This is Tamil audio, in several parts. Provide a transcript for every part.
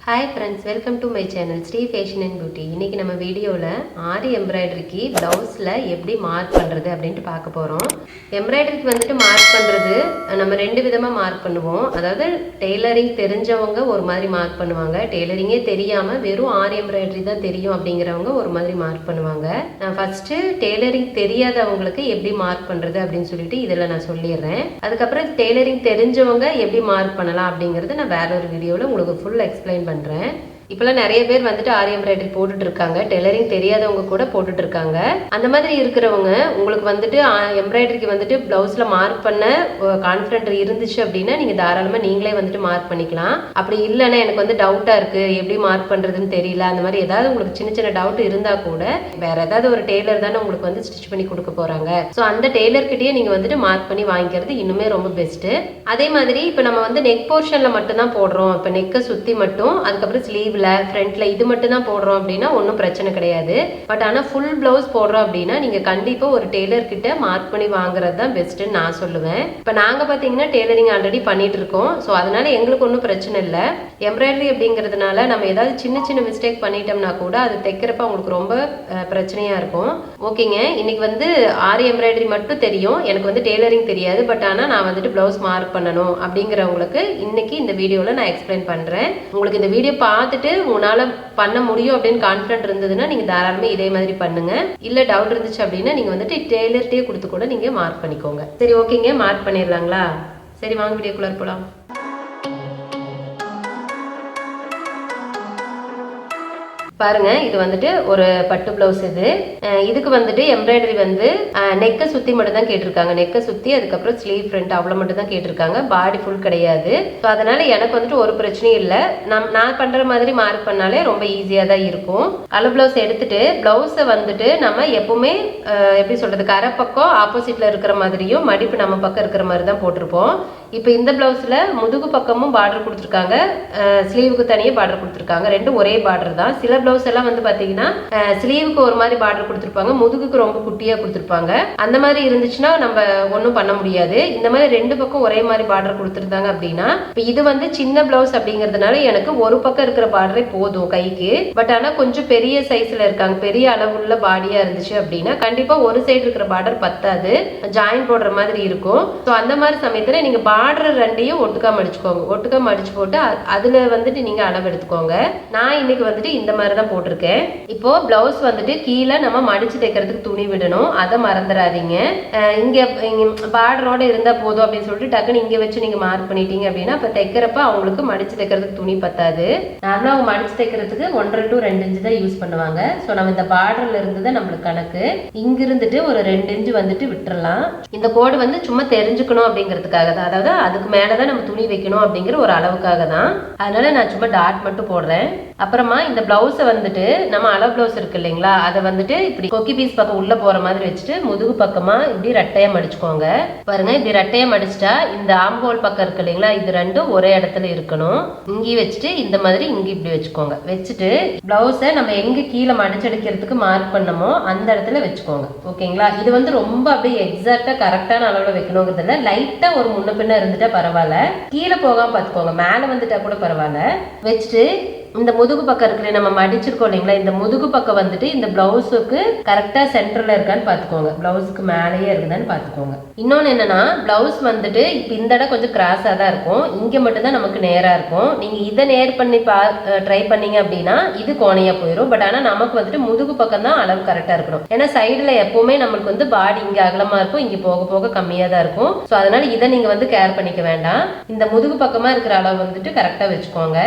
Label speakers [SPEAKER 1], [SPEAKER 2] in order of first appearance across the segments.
[SPEAKER 1] Hi friends, welcome to my channel Sri Fashion and Beauty. இன்னைக்கு நம்ம வீடியோல ஆரி எம்ப்ராய்டரிக்கு பிளவுஸ்ல எப்படி மார்க் பண்றது அப்படினு பார்க்க போறோம். எம்ப்ராய்டரிக்கு வந்துட்டு மார்க் பண்றது நம்ம ரெண்டு விதமா மார்க் பண்ணுவோம். அதாவது டெய்லரிங் தெரிஞ்சவங்க ஒரு மாதிரி மார்க் பண்ணுவாங்க. டெய்லரிங்கே தெரியாம வெறும் ஆரி எம்ப்ராய்டரி தான் தெரியும் அப்படிங்கறவங்க ஒரு மாதிரி மார்க் பண்ணுவாங்க. நான் ஃபர்ஸ்ட் டெய்லரிங் தெரியாதவங்களுக்கு எப்படி மார்க் பண்றது அப்படினு சொல்லிட்டு இதெல்லாம் நான் சொல்லிறேன். அதுக்கு அப்புறம் டெய்லரிங் தெரிஞ்சவங்க எப்படி மார்க் பண்ணலாம் அப்படிங்கறது நான் வேற ஒரு வீடியோல உங்களுக்கு ஃபுல் எக்ஸ்பிளைன் பண்றேன். இப்பெல்லாம் நிறைய பேர் வந்துட்டு ஆரி எம்ப்ராய்டரி போட்டுட்டு இருக்காங்க. டெய்லரிங் தெரியாதவங்க கூட போட்டுட்டு இருக்காங்க. அந்த மாதிரி இருக்கிறவங்க உங்களுக்கு வந்துட்டு எம்ப்ராய்டரிக்கு வந்துட்டு பிளவுஸ்ல மார்க் பண்ண கான்ஃபிடென்ட் இருந்துச்சு அப்படின்னா நீங்க தாராளமா நீங்களே வந்துட்டு மார்க் பண்ணிக்கலாம். அப்படி இல்லைன்னா எனக்கு வந்து டவுட்டா இருக்கு, எப்படி மார்க் பண்றதுன்னு தெரியல, அந்த மாதிரி ஏதாவது உங்களுக்கு சின்ன சின்ன டவுட் இருந்தா கூட வேற ஏதாவது ஒரு டெய்லர் தானே உங்களுக்கு வந்து ஸ்டிச் பண்ணி கொடுக்க போறாங்க. ஸோ அந்த டெய்லர் கிட்டயே நீங்க வந்துட்டு மார்க் பண்ணி வாங்கிக்கிறது இன்னுமே ரொம்ப பெஸ்ட். அதே மாதிரி இப்போ நம்ம வந்து நெக் போர்ஷன்ல மட்டும் தான் போடுறோம். இப்போ நெக்கை சுத்தி மட்டும், அதுக்கப்புறம் ஸ்லீவ் ஃப்ரண்ட்ல இது மட்டும் தான் போடுறோம் அப்படின்னா ஒன்றும் பிரச்சனை கிடையாது. பட் ஆனால் ஃபுல் பிளவுஸ் போடுறோம் அப்படின்னா நீங்க கண்டிப்பா ஒரு டெய்லர் கிட்ட மார்க் பண்ணி வாங்குறது தான் பெஸ்ட்னு நான் சொல்லுவேன். இப்போ நாங்க பாத்தீங்கன்னா டெய்லரிங் ஆல்ரெடி பண்ணிட்டு இருக்கோம். ஸோ அதனால எங்களுக்கு ஒன்றும் பிரச்சனை இல்லை. எம்ப்ராய்டரி அப்படிங்கிறதுனால நம்ம ஏதாவது சின்ன சின்ன மிஸ்டேக் பண்ணிட்டோம்னா கூட அது தைக்கிறப்ப அவங்களுக்கு ரொம்ப பிரச்சனையா இருக்கும். ஓகேங்க, இன்னைக்கு வந்து ஆரி எம்ப்ராய்டரி மட்டும் தெரியும், எனக்கு வந்து டெய்லரிங் தெரியாது. பட் ஆனால் நான் வந்துட்டு பிளவுஸ் மார்க் பண்ணணும் அப்படிங்கிறவங்களுக்கு இன்னைக்கு இந்த வீடியோல நான் எக்ஸ்பிளைன் பண்றேன். உங்களுக்கு இந்த வீடியோ பார்த்துட்டு உங்களால பண்ண முடியும் அப்படின்னு கான்ஃபிடென்ட் இருந்ததுன்னா நீங்க தாராளமா இதே மாதிரி பண்ணுங்க. இல்ல டவுட் இருந்துச்சு அப்படின்னா நீங்க வந்துட்டு டெய்லர்ட்டே கொடுத்து கூட நீங்க மார்க் பண்ணிக்கோங்க. சரி, ஓகேங்க, மார்க் பண்ணிடலாங்களா? சரி, வாங்க வீடியோக்குள்ள போலாம். பாருங்க, இது வந்துட்டு ஒரு பட்டு பிளவுஸ். இதுக்கு வந்துட்டு எம்ப்ராய்டரி வந்து நெக்கை சுத்தி மட்டும் தான் கேட்டிருக்காங்க. நெக்கை சுத்தி அதுக்கப்புறம் ஸ்லீவ் ஃப்ரண்ட் அவ்வளவு மட்டும் தான் கேட்டிருக்காங்க. பாடி ஃபுல் கிடையாது. ஸோ அதனால எனக்கு வந்துட்டு ஒரு பிரச்சனையும் இல்லை. நான் பண்ற மாதிரி மார்க் பண்ணாலே ரொம்ப ஈஸியா தான் இருக்கும். கலர் பிளவுஸ் எடுத்துட்டு பிளவுஸை வந்துட்டு நம்ம எப்பவுமே எப்படி சொல்றது, கரை பக்கம் ஆப்போசிட்ல இருக்கிற மாதிரியும் மடிப்பு நம்ம பக்கம் இருக்கிற மாதிரி தான் போட்டிருப்போம். இப்போ இந்த பிளவுஸ்ல முதுகு பக்கமும் பார்டர் கொடுத்துருக்காங்க, ஸ்லீவுக்கு தனியே பார்டர் கொடுத்துருக்காங்க. ரெண்டும் ஒரே பார்டர் தான். சில பிளவுஸ் எல்லாம் வந்து பாத்தீங்கன்னா ஸ்லீவுக்கு ஒரு மாதிரி பார்டர் கொடுத்துருப்பாங்க, முதுகுக்கு ரொம்ப குட்டியா கொடுத்துருப்பாங்க. அந்த மாதிரி இருந்துச்சுன்னா நம்ம ஒன்றும் பண்ண முடியாது. இந்த மாதிரி ரெண்டு பக்கம் ஒரே மாதிரி பார்டர் கொடுத்துருந்தாங்க அப்படின்னா, இப்போ இது வந்து சின்ன பிளவுஸ் அப்படிங்கிறதுனால எனக்கு ஒரு பக்கம் இருக்கிற பார்டரே போதும் கைக்கு. பட் ஆனா கொஞ்சம் பெரிய சைஸ்ல இருக்காங்க, பெரிய அளவுள்ள பாடியா இருந்துச்சு அப்படின்னா கண்டிப்பா ஒரு சைடு இருக்கிற பார்டர் பத்தாது, ஜாயின் போடுற மாதிரி இருக்கும். ஸோ அந்த மாதிரி சமயத்துல நீங்க பார்டர் ரெண்டையும் ஒட்டுக்கா மடிச்சுக்கோங்க. ஒட்டுக்கா மடிச்சு போட்டு அதுல வந்துட்டு நீங்க அளவு எடுத்துக்கோங்க. நான் இன்னைக்கு வந்துட்டு இந்த மாதிரி தான் போட்டிருக்கேன். இப்போ பிளவுஸ் வந்துட்டு கீழே நம்ம மடிச்சு தைக்கிறதுக்கு துணி விடணும், அதை மறந்துடாதீங்க. இங்க பார்டரோட இருந்தா போதும் அப்படின்னு சொல்லிட்டு டக்குன்னு இங்க வச்சு நீங்க மார்க் பண்ணிட்டீங்க அப்படின்னா அப்ப தைக்கிறப்ப அவங்களுக்கு மடிச்சு தைக்கிறதுக்கு துணி பத்தாது. நார்மலா அவங்க மடிச்சு தைக்கிறதுக்கு 1.5 to 2 இன்ச்சு தான் யூஸ் பண்ணுவாங்க. ஸோ நம்ம இந்த பார்டர்ல இருந்து தான் நம்மளுக்கு கணக்கு. இங்க இருந்துட்டு ஒரு 2 இன்ச்சு வந்துட்டு விட்டுறலாம். இந்த கோடு வந்து சும்மா தெரிஞ்சுக்கணும் அப்படிங்கிறதுக்காக தான், அதாவது அதுக்கு மேலதான் நம்ம துணி வைக்கணும் அப்படிங்கிற ஒரு அளவுக்காக தான். அதனால நான் சும்மா டாட் மட்டும் போடுறேன். அப்புறமா இந்த பிளவுஸை வந்துட்டு நம்ம அளவு பிளவுஸ் இருக்கு இல்லைங்களா, அதை வந்துட்டு இப்படி கொக்கி பீஸ் பக்கம் உள்ள போற மாதிரி வச்சுட்டு முதுகு பக்கமா இப்படி ரெட்டையா மடிச்சுக்கோங்க. பாருங்க, இப்படி ரெட்டையா மடிச்சுட்டா இந்த ஆம்போல் பக்கம் இருக்கு இல்லைங்களா, இது ரெண்டும் ஒரே இடத்துல இருக்கணும். இங்கே வச்சுட்டு இந்த மாதிரி இங்க இப்படி வச்சுக்கோங்க. வச்சுட்டு பிளவுஸை நம்ம எங்க கீழே மடிச்செடுக்கிறதுக்கு மார்க் பண்ணமோ அந்த இடத்துல வச்சுக்கோங்க. ஓகேங்களா? இது வந்து ரொம்ப அப்படியே எக்ஸாக்டா கரெக்டான அளவுல வைக்கணுங்கிறதுல லைட்டா ஒரு முன்ன பின்ன இருந்துட்டா பரவாயில்ல, கீழே போகாம பார்த்துக்கோங்க. மேலே வந்துட்டா கூட பரவாயில்ல. வச்சுட்டு இந்த முதுகு பக்கம் இருக்கிற நம்ம மடிச்சிருக்கோம் இல்லைங்களா, இந்த முதுகு பக்கம் வந்துட்டு இந்த பிளவுஸுக்கு கரெக்டா சென்டர்ல இருக்கான்னு பாத்துக்கோங்க. பிளவுஸுக்கு மேலேயே இருக்குதான்னு பாத்துக்கோங்க. இன்னொன்னு என்னன்னா, பிளவுஸ் வந்துட்டு இப்ப இந்த இடம் கொஞ்சம் கிராஸா தான் இருக்கும், இங்க மட்டும் தான் நமக்கு நேரா இருக்கும். நீங்க இதை நேர் பண்ணி ட்ரை பண்ணீங்க அப்படின்னா இது கோணையா போயிடும். பட் ஆனா நமக்கு வந்துட்டு முதுகு பக்கம் தான் அளவு கரெக்டா இருக்கணும். ஏன்னா சைடுல எப்பவுமே நம்மளுக்கு வந்து பாடி இங்க அகலமா இருக்கும், இங்க போக போக கம்மியா தான் இருக்கும். ஸோ அதனால இதை நீங்க வந்து கேர் பண்ணிக்க வேண்டாம். இந்த முதுகு பக்கமா இருக்கிற அளவு வந்துட்டு கரெக்டா வச்சுக்கோங்க.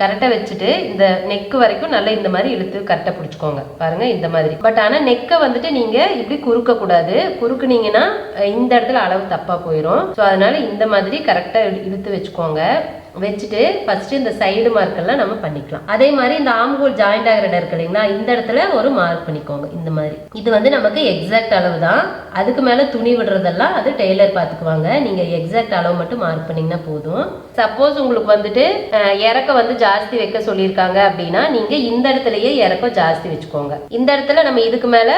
[SPEAKER 1] கரெக்டா வச்சுட்டு இந்த நெக் வரைக்கும் நல்லா இந்த மாதிரி இழுத்து கரெக்டா பிடிச்சுக்கோங்க. பாருங்க இந்த மாதிரி. பட் ஆனா நெக்கை வந்துட்டு நீங்க இப்படி குறுக்க கூடாது. குறுக்குனீங்கன்னா இந்த இடத்துல அளவு தப்பா போயிடும். ஸோ அதனால இந்த மாதிரி கரெக்டா இழுத்து வச்சுக்கோங்க. வச்சுட்டு ஃபர்ஸ்ட் இந்த சைடு மார்க் எல்லாம் நம்ம பண்ணிக்கலாம். அதே மாதிரி இந்த ஆம்ஹோல் ஜாயிண்ட் ஆகிற இடம் இருக்கு இல்லைங்களா, இந்த இடத்துல ஒரு மார்க் பண்ணிக்கோங்க. இந்த மாதிரி இது வந்து நமக்கு எக்ஸாக்ட் அளவு தான். அதுக்கு மேல துணி விடுறதெல்லாம் அது டெய்லர் பாத்துக்குவாங்க. நீங்க எக்ஸாக்ட் அளவு மட்டும் மார்க் பண்ணீங்கன்னா போதும். சப்போஸ் உங்களுக்கு வந்துட்டு இறக்க வந்து ஜாஸ்தி வைக்க சொல்லியிருக்காங்க அப்படின்னா நீங்க இந்த இடத்துலயே இறக்கம் ஜாஸ்தி வச்சுக்கோங்க. இந்த இடத்துல நம்ம இதுக்கு மேல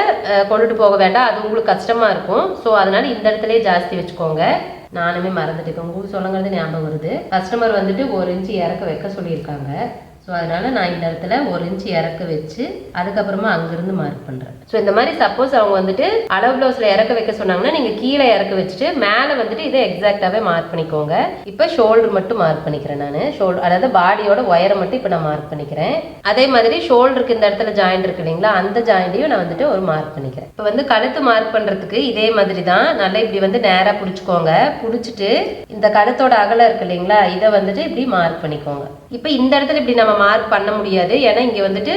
[SPEAKER 1] கொண்டுட்டு போக வேண்டாம், அது உங்களுக்கு கஷ்டமா இருக்கும். ஸோ அதனால இந்த இடத்துலயே ஜாஸ்தி வச்சுக்கோங்க. நானுமே மறந்துட்டேன், உங்களுக்கு சொல்லுங்கிறது ஞாபகம் வருது. கஸ்டமர் வந்துட்டு 1 இன்ச்சு இறக்க வைக்க சொல்லியிருக்காங்க. ஸோ அதனால் நான் இந்த இடத்துல 1 இன்ச் இறக்க வச்சு அதுக்கப்புறமா அங்கேருந்து மார்க் பண்ணுறேன். ஸோ இந்த மாதிரி சப்போஸ் அவங்க வந்துட்டு அளவு ப்ளவுஸில் இறக்க வைக்க சொன்னாங்கன்னா நீங்கள் கீழே இறக்க வச்சுட்டு மேலே வந்துட்டு இதை எக்ஸாக்டாகவே மார்க் பண்ணிக்கோங்க. இப்போ ஷோல்டர் மட்டும் மார்க் பண்ணிக்கிறேன் நான். ஷோல்டர் அதாவது பாடியோட ஒயரை மட்டும் இப்போ நான் மார்க் பண்ணிக்கிறேன். அதே மாதிரி ஷோல்டருக்கு இந்த இடத்துல ஜாயிண்ட் இருக்கு இல்லைங்களா, அந்த ஜாயிண்ட்டையும் நான் வந்துட்டு ஒரு மார்க் பண்ணிக்கிறேன். இப்போ வந்து கழுத்து மார்க் பண்ணுறதுக்கு இதே மாதிரி தான் நல்லா இப்படி வந்து நேராக பிடிச்சிக்கோங்க. பிடிச்சிட்டு இந்த கழுத்தோட அகலம் இருக்கு இல்லைங்களா, இதை வந்துட்டு இப்படி மார்க் பண்ணிக்கோங்க. இப்போ இந்த இடத்துல இப்படி நம்ம மார்க் பண்ண முடியாது, ஏன்னா இங்கே வந்துட்டு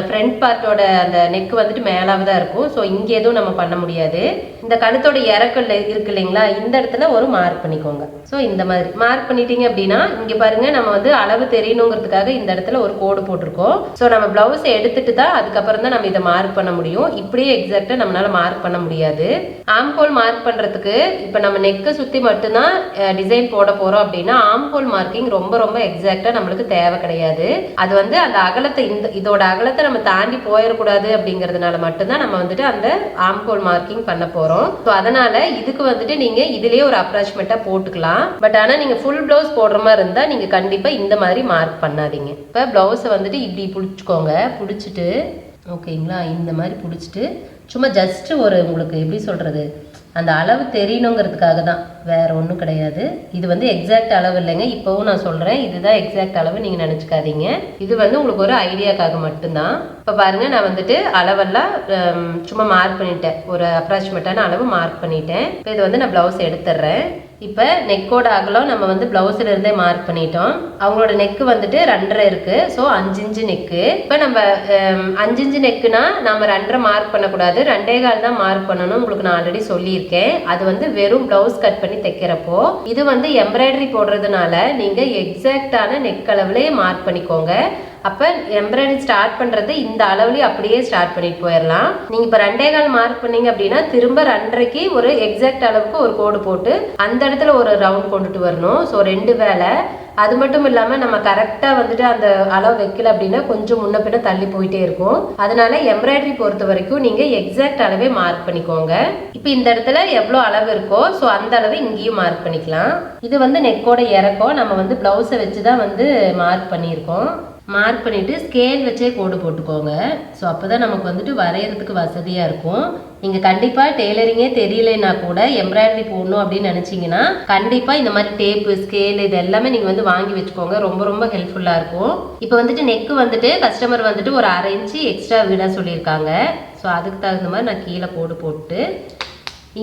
[SPEAKER 1] ஃப்ரண்ட் பார்ட்டோட அந்த நெக் வந்துட்டு மேலாக தான் இருக்கும். ஸோ இங்கே எதுவும் நம்ம பண்ண முடியாது. இந்த கழுத்தோட இறக்கல் இருக்கு இல்லைங்களா, இந்த இடத்துல ஒரு மார்க் பண்ணிக்கோங்க. ஸோ இந்த மாதிரி மார்க் பண்ணிட்டீங்க அப்படின்னா இங்கே பாருங்க, நம்ம வந்து அளவு தெரியணுங்கிறதுக்காக இந்த இடத்துல ஒரு கோடு போட்டிருக்கோம். ஸோ நம்ம பிளவுஸை எடுத்துட்டு தான் அதுக்கப்புறம் தான் நம்ம இதை மார்க் பண்ண முடியும். இப்படியே எக்ஸாக்டாக நம்மளால மார்க் பண்ண முடியாது. ஆம்ஹோல் மார்க் பண்ணுறதுக்கு இப்போ நம்ம நெக்கை சுற்றி மட்டும்தான் டிசைன் போட போகிறோம் அப்படின்னா ஆம்ஹோல் மார்க்கிங் ரொம்ப ரொம்ப எக்ஸாக்டாக நம்மளுக்கு தேவை கிடையாது. அது வந்து அந்த அகலத்தை இதோட அகலத்தை நம்ம தாண்டி போயிடக்கூடாது அப்படிங்கிறதுனால மட்டும்தான் நம்ம வந்துட்டு அந்த ஆம்ஹோல் மார்க்கிங் பண்ண போகிறோம். ஸோ அதனால இதுக்கு வந்துட்டு நீங்கள் இதுலேயே ஒரு அப்ராச்மெண்ட்டாக போட்டுக்கலாம். பட் ஆனால் நீங்கள் ஃபுல் ப்ளவுஸ் போடுற மாதிரி இருந்தால் நீங்கள் கண்டிப்பாக இந்த மாதிரி மார்க் பண்ணாதீங்க. இப்போ ப்ளவுஸை வந்துட்டு இப்படி பிடிச்சிக்கோங்க. பிடிச்சிட்டு ஓகேங்களா, இந்த மாதிரி பிடிச்சிட்டு சும்மா ஜஸ்ட் ஒரு உங்களுக்கு எப்படி சொல்கிறது, அந்த அளவு தெரியணுங்கிறதுக்காக தான், வேற ஒன்றும் கிடையாது. இது வந்து எக்ஸாக்ட் அளவு இல்லைங்க. இப்போவும் நான் சொல்கிறேன், இதுதான் எக்ஸாக்ட் அளவு, நீங்கள் நினச்சிக்காதீங்க. இது வந்து உங்களுக்கு ஒரு ஐடியாக்காக மட்டும்தான். இப்போ பாருங்கள், நான் வந்துட்டு அளவெல்லாம் சும்மா மார்க் பண்ணிட்டேன், ஒரு அப்ராக்சிமேட்டான அளவு மார்க் பண்ணிட்டேன். இப்போ இது வந்து நான் ப்ளவுஸ் எடுத்துடுறேன். இப்போ நெக்கோட அகலம் நம்ம வந்து பிளவுஸ்ல இருந்தே மார்க் பண்ணிட்டோம். அவங்களோட நெக்கு வந்துட்டு 2.5 இருக்கு. So 5 inch neck. இப்போ நம்ம 5 இன்ச்சு நெக்குனா நம்ம 2.5 மார்க் பண்ணக்கூடாது, 2.25 தான் மார்க் பண்ணணும். உங்களுக்கு நான் ஆல்ரெடி சொல்லியிருக்கேன். அது வந்து வெறும் பிளவுஸ் கட் பண்ணி தைக்கிறப்போ, இது வந்து எம்ப்ராய்டரி போடுறதுனால நீங்க எக்ஸாக்டான நெக் அளவுலேயே மார்க் பண்ணிக்கோங்க. அப்போ எம்ப்ராய்டரி ஸ்டார்ட் பண்ணுறது இந்த அளவுலேயே அப்படியே ஸ்டார்ட் பண்ணிட்டு போயிடலாம். நீங்கள் இப்போ 2.25 மார்க் பண்ணீங்க அப்படின்னா திரும்ப 2.5க்கு ஒரு எக்ஸாக்ட் அளவுக்கு ஒரு கோடு போட்டு அந்த இடத்துல ஒரு ரவுண்ட் கொண்டுட்டு வரணும். ஸோ 2 வேலை. அது மட்டும் இல்லாமல் நம்ம கரெக்டாக வந்துட்டு அந்த அளவு வைக்கல அப்படின்னா கொஞ்சம் முன்ன பின்ன தள்ளி போயிட்டே இருக்கும். அதனால எம்ப்ராய்டரி பொறுத்த வரைக்கும் நீங்கள் எக்ஸாக்ட் அளவே மார்க் பண்ணிக்கோங்க. இப்போ இந்த இடத்துல எவ்வளோ அளவு இருக்கோ ஸோ அந்த அளவு இங்கேயும் மார்க் பண்ணிக்கலாம். இது வந்து நெக்கோட இறக்கம் நம்ம வந்து ப்ளவுஸை வச்சு தான் வந்து மார்க் பண்ணியிருக்கோம். மார்க் பண்ணிவிட்டு ஸ்கேல் வச்சே கோடு போட்டுக்கோங்க. ஸோ அப்போ தான் நமக்கு வந்துட்டு வரைகிறதுக்கு வசதியாக இருக்கும். நீங்கள் கண்டிப்பாக டெய்லரிங்கே தெரியலைன்னா கூட எம்ப்ராய்டரி போடணும் அப்படின்னு நினச்சிங்கன்னா கண்டிப்பாக இந்த மாதிரி டேப்பு, ஸ்கேல் இது எல்லாமே நீங்கள் வந்து வாங்கி வச்சுக்கோங்க. ரொம்ப ரொம்ப ஹெல்ப்ஃபுல்லாக இருக்கும். இப்போ வந்துட்டு நெக்கு வந்துட்டு கஸ்டமர் வந்துட்டு ஒரு 1/2 இன்ச்சு எக்ஸ்ட்ரா விட சொல்லியிருக்காங்க. ஸோ அதுக்கு தகுந்த மாதிரி நான் கீழே கோடு போட்டு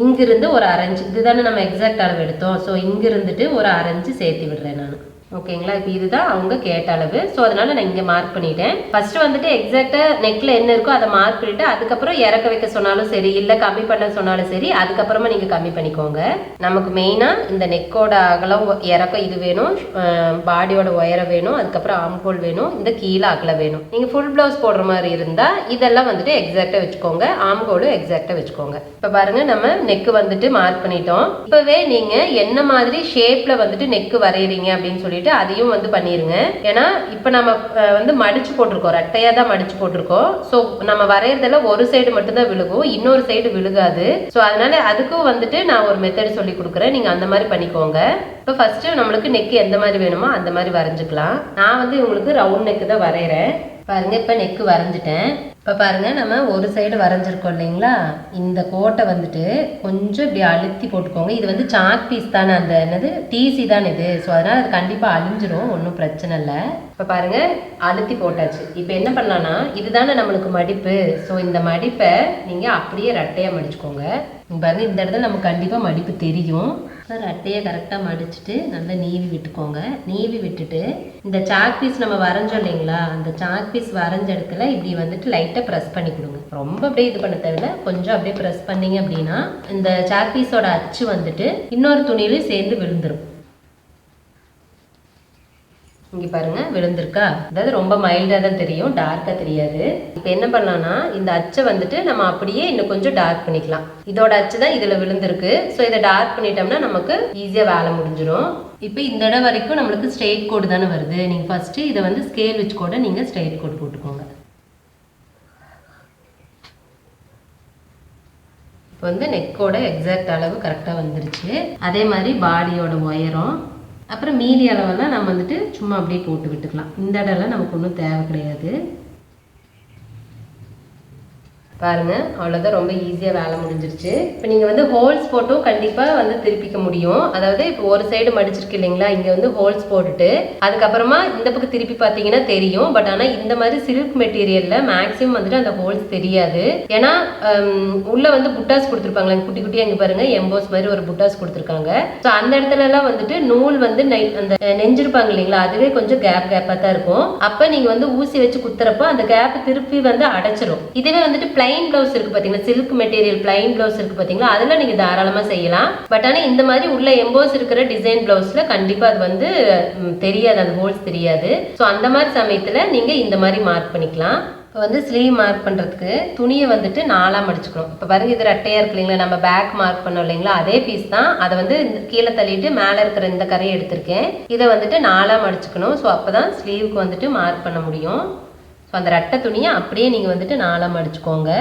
[SPEAKER 1] இங்கிருந்து ஒரு 1/2 இன்ச்சு, இதுதானே நம்ம எக்ஸாக்ட் அளவு எடுத்தோம். ஸோ இங்கிருந்துட்டு ஒரு 1/2 இன்ச்சு சேர்த்து விடுறேன் நான். ஓகேங்களா, இப்போ இதுதான் அவங்க கேட்ட அளவு. ஸோ அதனால நான் இங்கே மார்க் பண்ணிட்டேன். ஃபர்ஸ்ட் வந்துட்டு எக்ஸாக்டாக நெக்கில் என்ன இருக்கோ அதை மார்க் பண்ணிட்டு அதுக்கப்புறம் இறக்க வைக்க சொன்னாலும் சரி, இல்லை கம்மி பண்ண சொன்னாலும் சரி, அதுக்கப்புறமா நீங்கள் கம்மி பண்ணிக்கோங்க. நமக்கு மெயினாக இந்த நெக்கோட அகலம் இறக்கம் இது வேணும், பாடியோட உயரம் வேணும், அதுக்கப்புறம் ஆம்ஹோல் வேணும், இந்த கீழே அகலம் வேணும். நீங்கள் ஃபுல் ப்ளவுஸ் போடுற மாதிரி இருந்தால் இதெல்லாம் வந்துட்டு எக்ஸாக்டாக வச்சுக்கோங்க, ஆம்ஹோலும் எக்ஸாக்டாக வச்சுக்கோங்க. இப்போ பாருங்கள், நம்ம நெக்கு வந்துட்டு மார்க் பண்ணிட்டோம். இப்போவே நீங்கள் என்ன மாதிரி ஷேப்பில் வந்துட்டு நெக்கு வரைகிறீங்க அப்படின்னு சொல்லிட்டு அதையும் வந்து பண்ணிருங்க. ஏன்னா இப்ப நம்ம வந்து மடிச்சு போட்டிருக்கோம், ரெட்டையா தான் மடிச்சு போட்டிருக்கோம். சோ நம்ம வரையறதுல ஒரு சைடு மட்டும் தான் விழுகும், இன்னொரு சைடு விழுகாது. சோ அதனால அதுக்கும் வந்துட்டு நான் ஒரு மெத்தட் சொல்லி கொடுக்குறேன், நீங்க அந்த மாதிரி பண்ணிக்கோங்க. இப்போ ஃபர்ஸ்ட் நம்மளுக்கு நெக் எந்த மாதிரி வேணுமோ அந்த மாதிரி வரைஞ்சுக்கலாம். நான் வந்து உங்களுக்கு ரவுண்ட் நெக் தான் வரைகிறேன். பாருங்க, இப்போ நெக்கு வரைஞ்சிட்டேன். இப்போ பாருங்க, நம்ம ஒரு சைடு வரைஞ்சிருக்கோம் இல்லைங்களா, இந்த கோட்டை வந்துட்டு கொஞ்சம் இப்படி அழுத்தி போட்டுக்கோங்க. இது வந்து சாக் பீஸ் தானே, அந்த என்னது டிசி தான் இது. ஸோ அதனால் அது கண்டிப்பாக அழிஞ்சிரும், ஒன்றும் பிரச்சனை இல்லை. இப்போ பாருங்க, அழுத்தி போட்டாச்சு. இப்போ என்ன பண்ணலாம்னா, இதுதானே நம்மளுக்கு மடிப்பு. ஸோ இந்த மடிப்பை நீங்கள் அப்படியே ரெட்டையாக மடிச்சுக்கோங்க. பாருங்க, இந்த இடத்துல நமக்கு கண்டிப்பாக மடிப்பு தெரியும். ரெட்டையை கரெக்டாக மடிச்சுட்டு நல்லா நீவி விட்டுக்கோங்க. நீவி விட்டுட்டு இந்த சாக் பீஸ் நம்ம வரைஞ்சோம் இல்லைங்களா, அந்த சாக் பீஸ் வரைஞ்ச இடத்துல இப்படி வந்துட்டு லைட்டாக ப்ரெஸ் பண்ணி கொடுங்க. ரொம்ப அப்படியே இது பண்ண தேவையில்ல, கொஞ்சம் அப்படியே ப்ரெஸ் பண்ணீங்க அப்படின்னா இந்த சாக் பீஸோட அச்சு வந்துட்டு இன்னொரு துணியிலையும் சேர்ந்து விழுந்துரும். இங்கே பாருங்க, விழுந்திருக்கா? அதாவது ரொம்ப மைல்டாக தான் தெரியும், டார்க்காக தெரியாது. இப்போ என்ன பண்ணலாம்னா, இந்த அச்சை வந்துட்டு நம்ம அப்படியே இன்னும் கொஞ்சம் டார்க் பண்ணிக்கலாம். இதோட அச்சு தான் இதில் விழுந்திருக்கு. ஸோ இதை டார்க் பண்ணிட்டோம்னா நமக்கு ஈஸியாக வேலை முடிஞ்சிடும். இப்போ இந்த இடம் வரைக்கும் நம்மளுக்கு ஸ்ட்ரெயிட் கோடு தானே வருது. நீங்கள் ஃபஸ்ட்டு இதை வந்து ஸ்கேல் வச்சு கூட நீங்கள் ஸ்ட்ரெயிட் கோடு போட்டுக்கோங்க. இப்போ வந்து நெக்கோட எக்ஸாக்ட் அளவு கரெக்டாக வந்துருச்சு. அதே மாதிரி பாடியோட உயரம் அப்புறம் மீதி அளவெல்லாம் நம்ம வந்துட்டு சும்மா அப்படியே போட்டு விட்டுக்கலாம். இந்த இடம்லாம் நமக்கு ஒன்றும் தேவை கிடையாது. பாருங்க, அவ்வளோதான், ரொம்ப ஈஸியாக வேலை முடிஞ்சிருச்சு. இப்போ நீங்கள் வந்து ஹோல்ஸ் போட்டும் கண்டிப்பாக வந்து திருப்பிக்க முடியும். அதாவது இப்போ ஒரு சைடு மடிச்சிருக்கு இல்லைங்களா, இங்கே வந்து ஹோல்ஸ் போட்டுட்டு அதுக்கப்புறமா இந்த பக்கம் திருப்பி பார்த்தீங்கன்னா தெரியும். பட் ஆனால் இந்த மாதிரி சில்க் மெட்டீரியலில் மேக்ஸிமம் வந்துட்டு அந்த ஹோல்ஸ் தெரியாது. ஏன்னா உள்ள வந்து புட்டாஸ் கொடுத்துருப்பாங்களே, குட்டி குட்டியாக இங்கே பாருங்க எம்போஸ் மாதிரி ஒரு புட்டாஸ் கொடுத்துருக்காங்க. ஸோ அந்த இடத்துலலாம் வந்துட்டு நூல் வந்து அந்த நெஞ்சிருப்பாங்க இல்லைங்களா, அதுவே கொஞ்சம் கேப்பாக தான் இருக்கும். அப்போ நீங்கள் வந்து ஊசி வச்சு குத்துறப்போ அந்த கேப் திருப்பி வந்து அடைச்சிரும். இதுவே வந்துட்டு பிளைன் பிளவுஸ் இருக்கு பாத்தீங்களா, சில்க் மெட்டீரியல் பிளைன் பிளவுஸ் இருக்கு பாத்தீங்களா, அதெல்லாம் நீங்க தாராளமா செய்யலாம். பட் ஆனா இந்த மாதிரி உள்ள எம்போஸ் இருக்கிற டிசைன் பிளவுஸ்ல கண்டிப்பா அது வந்து தெரியாது, அந்த ஹோல்ஸ் தெரியாது. ஸோ அந்த மாதிரி சமயத்துல நீங்க இந்த மாதிரி மார்க் பண்ணிக்கலாம். இப்போ வந்து ஸ்லீவ் மார்க் பண்ணுறதுக்கு துணியை வந்துட்டு 4ஆக மடிச்சுக்கணும். இப்போ பாருங்க, இது ரெட்டையாக இருக்கு இல்லைங்களா, நம்ம பேக் மார்க் பண்ணோம் இல்லைங்களா, அதே பீஸ் தான். அதை வந்து கீழே தள்ளிட்டு மேலே இருக்கிற இந்த கரையை எடுத்திருக்கேன். இதை வந்துட்டு 4ஆக மடிச்சுக்கணும். ஸோ அப்போ தான் ஸ்லீவுக்கு வந்துட்டு மார்க் பண்ண முடியும். ஸோ அந்த ரெட்டை துணியை அப்படியே நீங்கள் வந்துட்டு 4ஆக மடிச்சுக்கோங்க.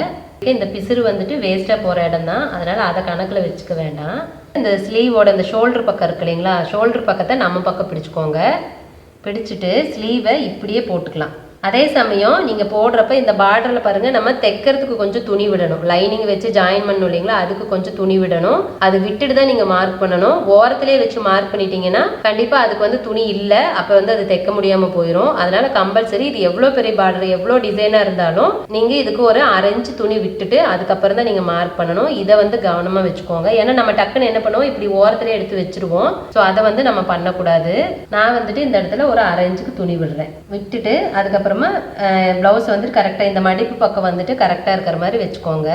[SPEAKER 1] இந்த பிசுறு வந்துட்டு வேஸ்ட்டாக போகிற இடம் தான், அதனால் அதை கணக்கில் வச்சுக்க வேண்டாம். இந்த ஸ்லீவோட இந்த ஷோல்டர் பக்கம் இருக்கு இல்லைங்களா, ஷோல்டர் பக்கத்தை நம்ம பக்கம் பிடிச்சிக்கோங்க. பிடிச்சிட்டு ஸ்லீவை இப்படியே போட்டுக்கலாம். அதே சமயம் நீங்கள் போடுறப்ப இந்த பார்டரில் பாருங்கள், நம்ம தைக்கிறதுக்கு கொஞ்சம் துணி விடணும். லைனிங் வச்சு ஜாயின் பண்ணணும் இல்லைங்களா, அதுக்கு கொஞ்சம் துணி விடணும். அது விட்டுட்டு தான் நீங்கள் மார்க் பண்ணணும். ஓரத்துலேயே வச்சு மார்க் பண்ணிட்டீங்கன்னா கண்டிப்பாக அதுக்கு வந்து துணி இல்லை, அப்போ வந்து அது தைக்க முடியாமல் போயிடும். அதனால் கம்பல்சரி இது எவ்வளோ பெரிய பார்டர் எவ்வளோ டிசைனாக இருந்தாலும் நீங்கள் இதுக்கு ஒரு 1/2 இன்ச் துணி விட்டுட்டு அதுக்கப்புறம் தான் நீங்கள் மார்க் பண்ணணும். இதை வந்து கவனமாக வச்சுக்கோங்க. ஏன்னா நம்ம டக்குன்னு என்ன பண்ணுவோம், இப்படி ஓரத்துலேயே எடுத்து வச்சுருவோம். ஸோ அதை வந்து நம்ம பண்ணக்கூடாது. நான் வந்துட்டு இந்த இடத்துல ஒரு 1/2 இன்ச்சுக்கு துணி விடுறேன். விட்டுட்டு அதுக்கப்புறம் பிளவுஸ் வந்துட்டு கரெக்டாக இந்த மடிப்பு பக்கம் வந்துட்டு கரெக்டாக இருக்கிற மாதிரி வச்சுக்கோங்க.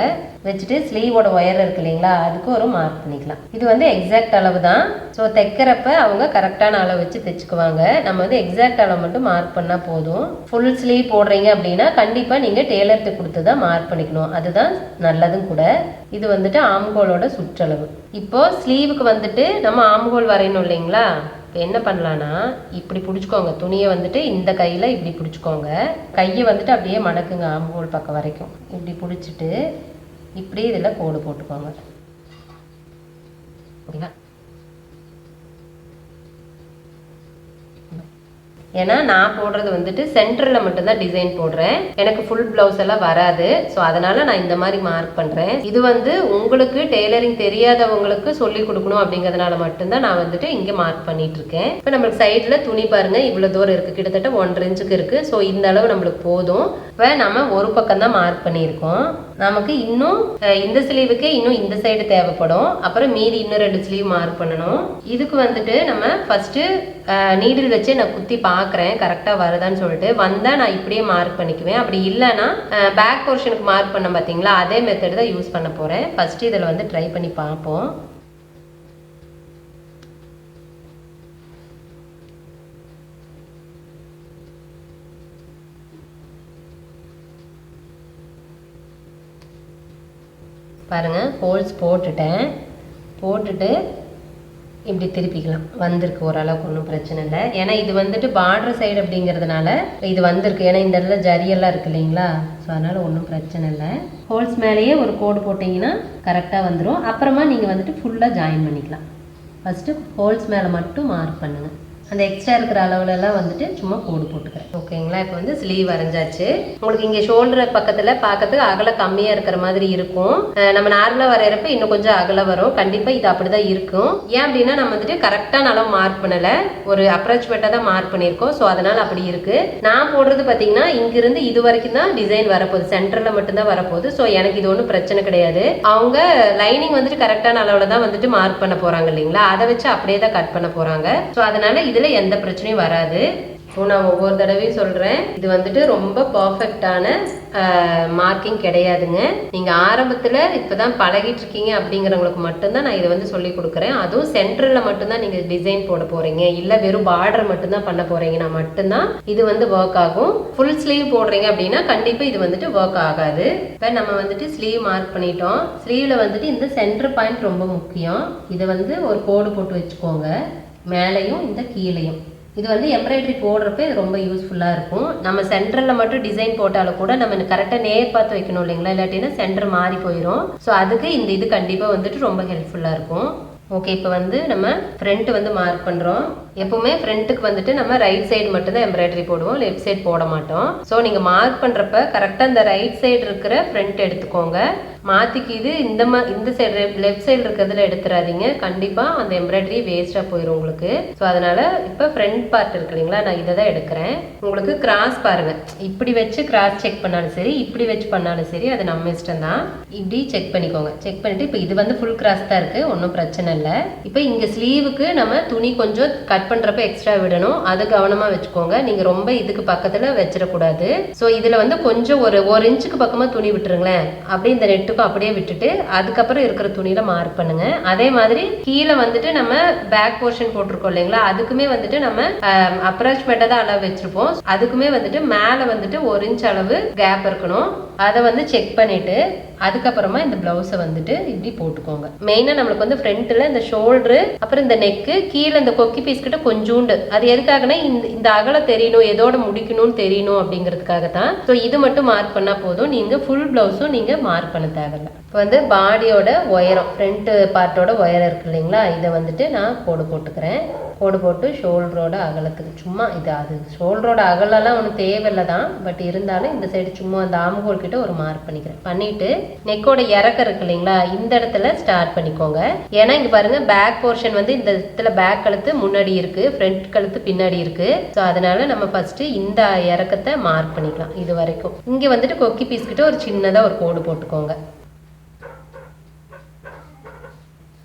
[SPEAKER 1] வச்சுட்டு ஸ்லீவோட ஒயர் இருக்கு இல்லைங்களா, அதுக்கு ஒரு மார்க் பண்ணிக்கலாம். இது வந்து எக்ஸாக்ட் அளவு தான். ஸோ தைக்கிறப்ப அவங்க கரெக்டான அளவு வச்சு தைச்சுக்குவாங்க. நம்ம வந்து எக்ஸாக்ட் அளவு மட்டும் மார்க் பண்ணால் போதும். ஃபுல் ஸ்லீவ் போடுறீங்க அப்படின்னா கண்டிப்பாக நீங்கள் டெய்லர்கிட்ட கொடுத்து தான் மார்க் பண்ணிக்கணும். அதுதான் நல்லதும் கூட. இது வந்துட்டு ஆம்கோலோட சுற்றளவு. இப்போ ஸ்லீவுக்கு வந்துட்டு நம்ம ஆம்கோல் வரையணும் இல்லைங்களா, இப்போ என்ன பண்ணலான்னா இப்படி பிடிச்சிக்கோங்க. துணியை வந்துட்டு இந்த கையில் இப்படி பிடிச்சிக்கோங்க. கையை வந்துட்டு அப்படியே மடக்குங்க ஆம்கோல் பக்கம் வரைக்கும். இப்படி பிடிச்சிட்டு இப்படி இதில் கோடு போட்டுக்கோங்க. ஓகேங்களா? ஏன்னா நான் போடுறது வந்துட்டு சென்டரில் மட்டும்தான் டிசைன் போடுறேன். எனக்கு ஃபுல் பிளவுஸ் எல்லாம் வராது. ஸோ அதனால நான் இந்த மாதிரி மார்க் பண்ணுறேன். இது வந்து உங்களுக்கு டெய்லரிங் தெரியாதவங்களுக்கு சொல்லி கொடுக்கணும் அப்படிங்கிறதுனால மட்டும்தான் நான் வந்துட்டு இங்கே மார்க் பண்ணிட்டு இருக்கேன். இப்போ நம்மளுக்கு சைடில் துணி பாருங்க, இவ்வளோ தூரம் இருக்குது, கிட்டத்தட்ட 1.5 இன்ச்சுக்கு இருக்குது. ஸோ இந்த அளவு நம்மளுக்கு போதும். இப்போ நம்ம ஒரு பக்கம் தான் மார்க் பண்ணியிருக்கோம். நமக்கு இன்னும் இந்த ஸ்லீவுக்கே இன்னும் இந்த சைடு தேவைப்படும். அப்புறம் மீதி இன்னும் 2 ஸ்லீவ் மார்க் பண்ணணும். இதுக்கு வந்துட்டு நம்ம ஃபர்ஸ்ட் நீடில் வச்சு நான் குத்தி பார்க்குறேன் கரெக்டாக வருதான்னு சொல்லிட்டு. வந்தால் நான் இப்படியே மார்க் பண்ணிக்குவேன். அப்படி இல்லைன்னா பேக் போர்ஷனுக்கு மார்க் பண்ண பார்த்தீங்களா, அதே மெத்தட் தான் யூஸ் பண்ண போகிறேன். ஃபர்ஸ்ட் இதில் வந்து ட்ரை பண்ணி பார்ப்போம். பாருங்க, ஹோல்ஸ் போட்டுட்டேன். போட்டுட்டு இப்படி திருப்பிக்கலாம். வந்திருக்கு ஓரளவுக்கு, ஒன்றும் பிரச்சனை இல்லை. ஏன்னா இது வந்துட்டு பார்டர் சைடு அப்படிங்கிறதுனால இது வந்திருக்கு. ஏன்னா இந்த இடத்துல ஜரியெல்லாம் இருக்கு இல்லைங்களா, ஸோ அதனால் ஒன்றும் பிரச்சனை இல்லை. ஹோல்ஸ் மேலேயே ஒரு கோடு போட்டிங்கன்னா கரெக்டாக வந்துடும். அப்புறமா நீங்கள் வந்துட்டு ஃபுல்லாக ஜாயின் பண்ணிக்கலாம். ஃபஸ்ட்டு ஹோல்ஸ் மேலே மட்டும் மார்க் பண்ணுங்கள். அந்த எக்ஸ்ட்ரா இருக்கிற அளவுலலாம் வந்துட்டு சும்மா கோடு போட்டுக்கிறேன். ஓகேங்களா? இப்போ வந்து ஸ்லீவ் வரைஞ்சாச்சு. உங்களுக்கு இங்கே ஷோல்டர் பக்கத்தில் பார்க்கறதுக்கு அகலம் கம்மியாக இருக்கிற மாதிரி இருக்கும். நம்ம நார்மலாக வரைகிறப்ப இன்னும் கொஞ்சம் அகலம் வரும். கண்டிப்பாக இது அப்படி தான் இருக்கும். ஏன் அப்படின்னா நம்ம வந்துட்டு கரெக்டான அளவு மார்க் பண்ணலை, ஒரு அப்ராச்மெண்ட்டாக தான் மார்க் பண்ணியிருக்கோம். ஸோ அதனால் அப்படி இருக்குது. நான் போடுறது பார்த்தீங்கன்னா இங்கிருந்து இது வரைக்கும் தான் டிசைன் வரப்போகுது, சென்டரில் மட்டும்தான் வரப்போகுது. ஸோ எனக்கு இது ஒன்றும் பிரச்சனை கிடையாது. அவங்க லைனிங் வந்துட்டு கரெக்டான அளவில் தான் வந்துட்டு மார்க் பண்ண போகிறாங்க இல்லைங்களா, அதை வச்சு அப்படியே தான் கட் பண்ண போகிறாங்க. ஸோ அதனால் இதில் எந்த பிரச்சனையும் வராது. ஸோ நான் ஒவ்வொரு தடவையும் சொல்கிறேன், இது வந்துட்டு ரொம்ப பர்ஃபெக்டான மார்க்கிங் கிடையாதுங்க. நீங்கள் ஆரம்பத்தில் இப்போ தான் பழகிட்டு இருக்கீங்க அப்படிங்கிறவங்களுக்கு மட்டும்தான் நான் இதை வந்து சொல்லி கொடுக்குறேன். அதுவும் சென்டரில் மட்டும்தான் நீங்கள் டிசைன் போட போகிறீங்க, இல்லை வெறும் பார்டர் மட்டும்தான் பண்ண போகிறீங்கன்னா மட்டும்தான் இது வந்து ஒர்க் ஆகும். ஃபுல் ஸ்லீவ் போடுறீங்க அப்படின்னா கண்டிப்பாக இது வந்துட்டு ஒர்க் ஆகாது. இப்போ நம்ம வந்துட்டு ஸ்லீவ் மார்க் பண்ணிட்டோம். ஸ்லீவில் வந்துட்டு இந்த சென்டர் பாயிண்ட் ரொம்ப முக்கியம். இதை வந்து ஒரு கோடு போட்டு வச்சுக்கோங்க, மேலேயும் இந்த கீழையும். இது வந்து எம்ப்ராய்டரி போடுறப்ப இது ரொம்ப யூஸ்ஃபுல்லாக இருக்கும். நம்ம சென்டரில் மட்டும் டிசைன் போட்டாலும் கூட நம்ம கரெக்டாக நேர் பார்த்து வைக்கணும் இல்லைங்களா, இல்லாட்டினா சென்டர் மாறி போயிடும். ஸோ அதுக்கு இந்த இது கண்டிப்பாக வந்துட்டு ரொம்ப ஹெல்ப்ஃபுல்லாக இருக்கும். ஓகே, இப்போ வந்து நம்ம ஃப்ரண்ட் வந்து மார்க் பண்ணுறோம். எப்பவுமே ஃப்ரண்ட்டுக்கு வந்துட்டு நம்ம ரைட் சைடு மட்டும் தான் எம்ப்ராய்டரி போடுவோம், லெஃப்ட் சைடு போட மாட்டோம். ஸோ நீங்கள் மார்க் பண்ணுறப்ப கரெக்டாக இந்த ரைட் சைடு இருக்கிற ஃப்ரண்ட் எடுத்துக்கோங்க. மாற்றிக்கிது இந்த சைடு லெஃப்ட் சைடு இருக்கிறதுல எடுத்துடாதீங்க. கண்டிப்பாக அந்த எம்ப்ராய்டரி வேஸ்ட்டாக போயிடும் உங்களுக்கு. ஸோ அதனால் இப்போ ஃப்ரண்ட் பார்ட் இருக்கு இல்லைங்களா, நான் இதை தான் எடுக்கிறேன். உங்களுக்கு கிராஸ் பாருங்கள், இப்படி வச்சு கிராஸ் செக் பண்ணாலும் சரி, இப்படி வச்சு பண்ணாலும் சரி, அது நம்ம இஷ்டம் தான். இப்படி செக் பண்ணிக்கோங்க. செக் பண்ணிவிட்டு இப்போ இது வந்து ஃபுல் கிராஸ் தான் இருக்குது, ஒன்றும் பிரச்சனை இல்லை. இப்போ இங்கே ஸ்லீவுக்கு நம்ம துணி கொஞ்சம் கட் பண்ணுறப்ப எக்ஸ்ட்ரா விடணும், அது கவனமாக வச்சுக்கோங்க. நீங்கள் ரொம்ப இதுக்கு பக்கத்தில் வச்சிடக்கூடாது. ஸோ இதில் வந்து கொஞ்சம் ஒரு இன்ச்சுக்கு பக்கமாக துணி விட்டுருங்களேன். அப்படி இந்த நெட்டுக்கும் அப்படியே விட்டுட்டு அதுக்கப்புறம் இருக்கிற துணியில மார்க் பண்ணுங்க. அதே மாதிரி கீழே வந்துட்டு நம்ம பேக் போர்ஷன் போட்டிருக்கோம் இல்லைங்களா, அதுக்குமே வந்துட்டு நம்ம அப்ராக்சிமேட்டா தான் அளவு வச்சிருப்போம். அதுக்குமே வந்துட்டு மேலே வந்துட்டு 1 இன்ச் அளவு கேப் இருக்கணும். அதை வந்து செக் பண்ணிட்டு அதுக்கப்புறமா இந்த பிளவுஸை வந்துட்டு இப்படி போட்டுக்கோங்க. மெயினாக நம்மளுக்கு வந்து ஃப்ரண்ட்டில் இந்த ஷோல்டரு, அப்புறம் இந்த நெக்கு, கீழே இந்த கொக்கி பீஸ் கிட்ட கொஞ்சோண்டு, அது எதுக்காகனா இந்த அகலம் தெரியணும், எதோட முடிக்கணும்னு தெரியணும் அப்படிங்கிறதுக்காக தான். ஸோ இது மட்டும் மார்க் பண்ணால் போதும், நீங்கள் ஃபுல் பிளவுஸும் நீங்கள் மார்க் பண்ண தேவையில்லை. இப்போ வந்து பாடியோட உயரம், ஃப்ரண்ட் பார்ட்டோட உயரம் இருக்கு இல்லைங்களா, இதை வந்துட்டு நான் போட்டுக்கிறேன். போட்டு ஷோல்டரோட அகலத்துக்கு சும்மா அது ஷோல்டரோட அகலெல்லாம் ஒன்றும் தேவையில்லை தான், பட் இருந்தாலும் இந்த சைடு சும்மா அந்த ஆம்ஹோல் கிட்ட ஒரு மார்க் பண்ணிக்கிறேன். பண்ணிட்டு நெக்கோட இறக்கம் இருக்கு இல்லைங்களா, இந்த இடத்துல ஸ்டார்ட் பண்ணிக்கோங்க. ஏன்னா இங்க பாருங்க, பேக் போர்ஷன் வந்து இந்த இடத்துல பேக் கழுத்து முன்னாடி இருக்கு, ஃப்ரண்ட் கழுத்து பின்னாடி இருக்கு. ஸோ அதனால நம்ம ஃபர்ஸ்ட் இந்த இறக்கத்தை மார்க் பண்ணிக்கலாம். இது வரைக்கும் இங்க வந்துட்டு கொக்கி பீஸ் கிட்ட ஒரு சின்னதா ஒரு கோடு போட்டுக்கோங்க.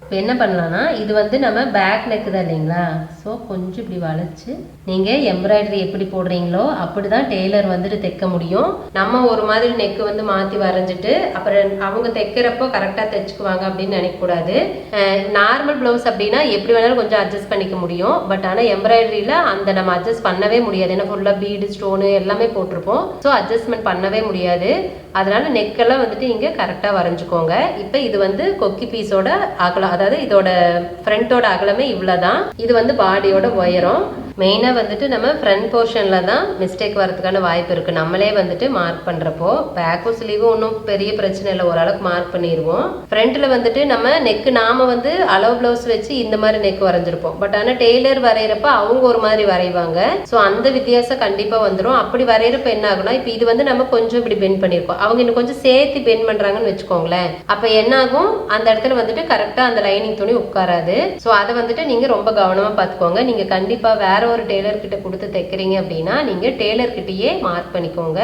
[SPEAKER 1] இப்போ என்ன பண்ணலாம்னா, இது வந்து நம்ம பேக் நெக்கு தான் இல்லைங்களா, ஸோ கொஞ்சம் இப்படி வளைச்சு நீங்கள் எம்ப்ராய்டரி எப்படி போடுறீங்களோ அப்படி தான் டெய்லர் வந்துட்டு தைக்க முடியும். நம்ம ஒரு மாதிரி நெக்கு வந்து மாற்றி வரைஞ்சிட்டு அப்புறம் அவங்க தைக்கிறப்போ கரெக்டாக தைச்சுக்குவாங்க அப்படின்னு நினைக்கக்கூடாது. நார்மல் ப்ளவுஸ் அப்படின்னா எப்படி வேணாலும் கொஞ்சம் அட்ஜஸ்ட் பண்ணிக்க முடியும். பட் ஆனால் எம்ப்ராய்டரியில் அந்த நம்ம அட்ஜஸ்ட் பண்ணவே முடியாது. ஏன்னா ஃபுல்லாக பீடு ஸ்டோனு எல்லாமே போட்டிருப்போம். ஸோ அட்ஜஸ்ட்மெண்ட் பண்ணவே முடியாது. அதனால நெக்கெல்லாம் வந்துட்டு இங்கே கரெக்டாக வரைஞ்சிக்கோங்க. இப்போ இது வந்து கொக்கி பீஸோட அகலம், அதாவது இதோட ஃப்ரண்ட்டோட அகலமே இவ்வளோதான். இது வந்து பாடியோட உயரம். மெயினாக வந்துட்டு நம்ம ஃப்ரண்ட் போர்ஷனில் தான் மிஸ்டேக் வரதுக்கான வாய்ப்பு இருக்குது. நம்மளே வந்துட்டு மார்க் பண்ணுறப்போ பேக்கும் ஸ்லீவும் ஒன்றும் பெரிய பிரச்சனை இல்லை, ஓரளவுக்கு மார்க் பண்ணிடுவோம். ஃப்ரண்ட்டில் வந்துட்டு நம்ம நெக்கு நாம வந்து அளவு ப்ளவுஸ் வச்சு இந்த மாதிரி நெக் வரைஞ்சிருப்போம். பட் ஆனால் டெய்லர் வரைகிறப்ப அவங்க ஒரு மாதிரி வரைவாங்க. ஸோ அந்த வித்தியாசம் கண்டிப்பாக வந்துடும். அப்படி வரைகிறப்ப என்ன ஆகும்னா, இப்போ இது வந்து நம்ம கொஞ்சம் இப்படி பெண்ட் பண்ணியிருக்கோம், அவங்க இன்னும் கொஞ்சம் சேர்த்து பெண்ட் பண்ணுறாங்கன்னு வச்சுக்கோங்களேன். அப்போ என்ன ஆகும், அந்த இடத்துல வந்துட்டு கரெக்டாக அந்த லைனிங் துணி உட்காராது. ஸோ அதை வந்துட்டு நீங்கள் ரொம்ப கவனமாக பார்த்துக்கோங்க. நீங்கள் கண்டிப்பாக வேற ஒரு டெய்லர் கிட்ட கொடுத்து தைக்கிறீங்க அப்படின்னா நீங்கள் டெய்லர் கிட்டயே மார்க் பண்ணிக்கோங்க.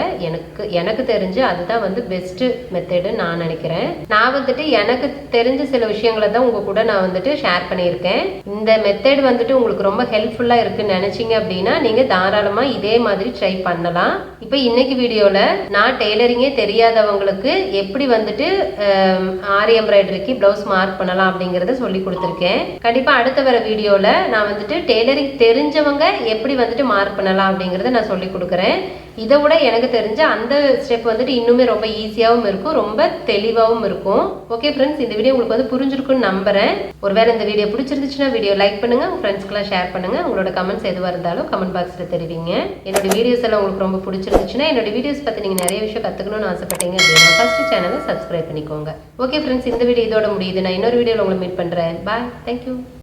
[SPEAKER 1] எனக்கு தெரிஞ்சு அதுதான் வந்து பெஸ்ட் மெத்தடுன்னு நான் நினைக்கிறேன். நான் வந்துட்டு எனக்கு தெரிஞ்ச சில விஷயங்களை தான் உங்க கூட நான் வந்துட்டு ஷேர் பண்ணியிருக்கேன். இந்த மெத்தட் வந்துட்டு உங்களுக்கு ரொம்ப ஹெல்ப்ஃபுல்லா இருக்குன்னு நினைச்சீங்க அப்படின்னா நீங்க தாராளமா இதே மாதிரி ட்ரை பண்ணலாம். இப்போ இன்னைக்கு வீடியோல நான் டெய்லரிங்கே தெரியாதவங்களுக்கு எப்படி வந்துட்டு ஆரி எம்ப்ராய்டரிக்கு பிளவுஸ் மார்க் பண்ணலாம் அப்படிங்கறத சொல்லி கொடுத்துருக்கேன். கண்டிப்பா அடுத்த வர வீடியோல நான் வந்துட்டு டெய்லரிங் தெரிஞ்சவங்க எப்படி வந்துட்டு மார்க் பண்ணலாம் அப்படிங்கறத நான் சொல்லி கொடுக்குறேன். இதை விட எனக்கு தெரிஞ்ச அந்த ஸ்டெப் வந்துட்டு இன்னுமே ரொம்ப ஈஸியாகவும் இருக்கும், ரொம்ப தெளிவாகவும் இருக்கும். ஓகே ஃப்ரெண்ட்ஸ், இந்த வீடியோ உங்களுக்கு வந்து புரிஞ்சிருக்குன்னு நம்புறேன். ஒருவேளை இந்த வீடியோ பிடிச்சிருந்துச்சுன்னா வீடியோ லைக் பண்ணுங்க, உங்க ஃப்ரெண்ட்ஸ்க்குலாம் ஷேர் பண்ணுங்க. உங்களோட கமெண்ட்ஸ் எதுவாக இருந்தாலும் கமெண்ட் பாக்ஸ்ல தெரிவிங்க. என்னோட வீடியோஸ் எல்லாம் உங்களுக்கு ரொம்ப பிடிச்சிருந்துச்சுன்னா, என்னோட வீடியோஸ் பத்தி நீங்க நிறைய விஷயம் கத்துக்கணும்னு ஆசைப்பட்டீங்க அப்படின்னா ஃபர்ஸ்ட் சேனலை சப்ஸ்கிரைப் பண்ணிக்கோங்க. ஓகே ஃப்ரெண்ட்ஸ், இந்த வீடியோ இதோட முடியுது. நான் இன்னொரு வீடியோவில் உங்களை மீட் பண்றேன். பாய், தேங்க்யூ.